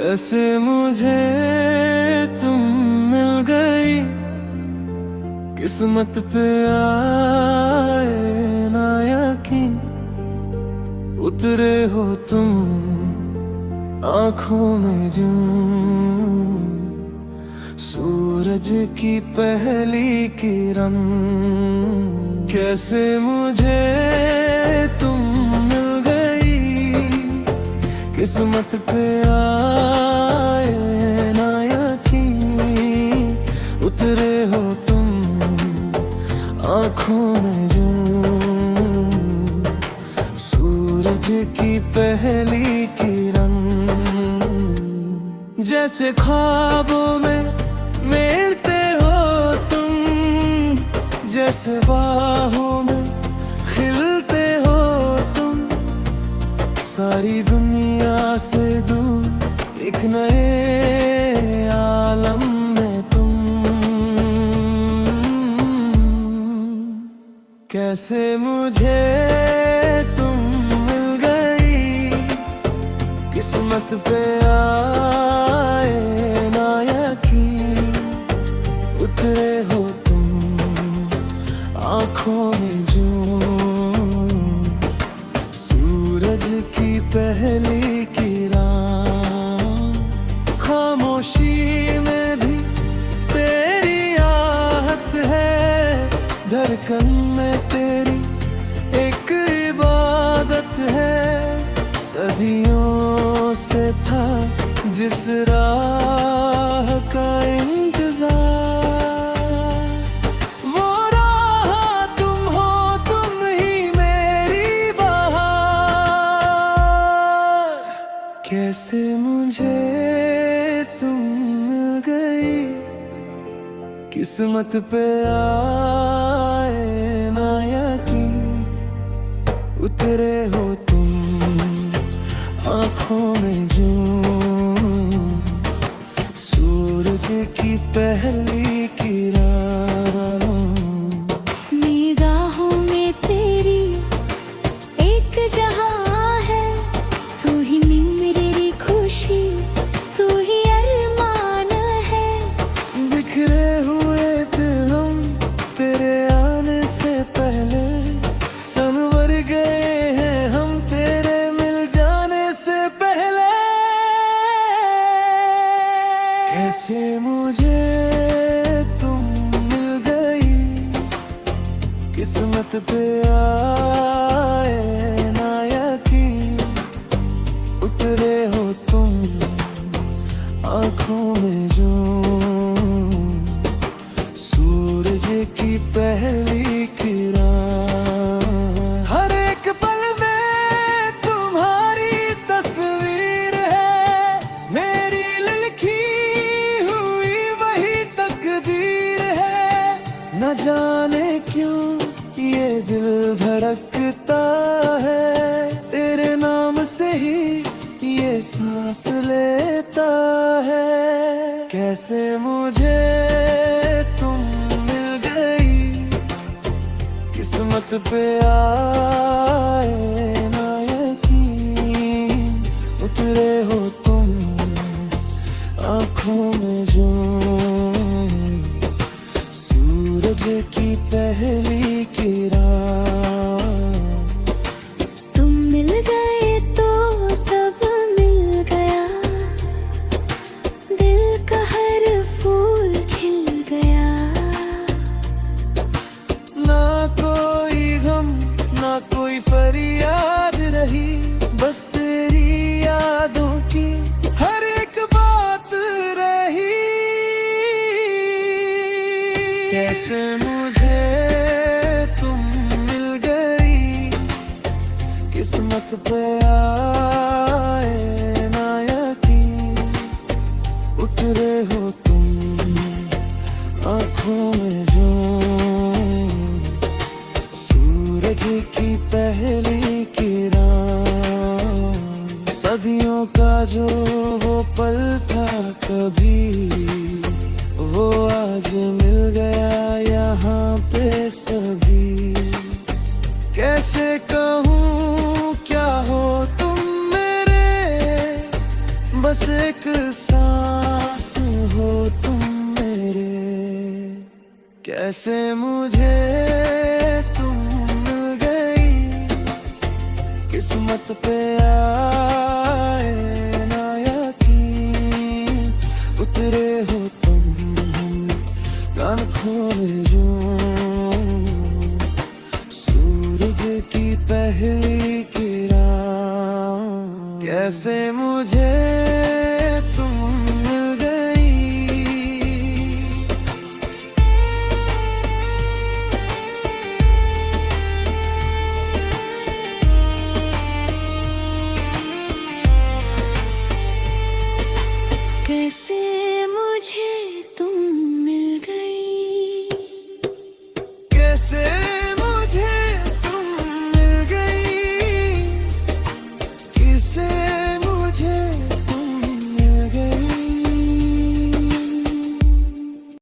कैसे मुझे तुम मिल गई, किस्मत पे आए ना यकीन। उतरे हो तुम आँखों में यूं, सूरज की पहली किरण। कैसे मुझे तुम मिल गई, किस्मत पे आए ना यकीन। उतरे हो तुम आँखों में यूं, सूरज की पहली किरण। जैसे ख्वाबों में मिलते हो तुम, जैसे बाहों में खिलते हो तुम। सारी दुनिया से दूर एक नए आलम में तुम। कैसे मुझे तुम मिल गई, किस्मत पे आए ना यकीन। उतरे हो तुम आँखों में यूं, सूरज की पहली किरण। खामोशी में भी तेरी आहट है, धड़कन में तेरी एक इबादत है। सदियों से था जिस राह का इंतजार, वो राह तुम हो, तुम ही मेरी बहार। कैसे मुझे तुम मिल गई, किस्मत पे आए ना यकीन। उतरे हो तुम आँखों में यूं, सूरज की पहली किरण। निगाहों में तेरी एक जहां है, तू ही मेरी खुशी, तू ही अरमान है। बिखरे हुए दिल हम तेरे आने से पहले, सनवर गए हैं हम तेरे मिल जाने से पहले। कैसे मुझे तुम मिल गई, किस्मत पे आए ना यकीन। उतरे हो तुम आँखों में यूं, सूरज की पहली किरण। हर एक पल में तुम्हारी तस्वीर है, मेरी लिखी हुई वही तकदीर है। न जाने क्यों ये दिल धड़कता है, तेरे नाम से ही ये सांस लेता है। कैसे मुझे तुम मिल गई, किस्मत पे आए ना यकीन। उतरे हो तुम आँखों में यूं, सूरज की पहली किरण। तुम मिल गए तो सब मिल गया, दिल का हर फूल खिल गया। ना कोई गम ना कोई फरियाद रही, बस तेरी यादों की हर एक बात रही। कैसे मुझे तुम मिल गई, किस्मत पे आए ना यकीन। उतरे हो तुम आँखों में यूं, सूरज की पहली किरण। सदियों का जो वो पल था कभी, वो आज मिल गया यहाँ पे सभी। कैसे कहूँ क्या हो तुम मेरे, बस एक कैसे मुझे तुम मिल गई, किस्मत पे आए ना यकीन, उतरे हो तुम कान खोले जो सूरज की पहली किरण, कैसे मुझे तुम मिल गई। कैसे मुझे तुम मिल गई, कैसे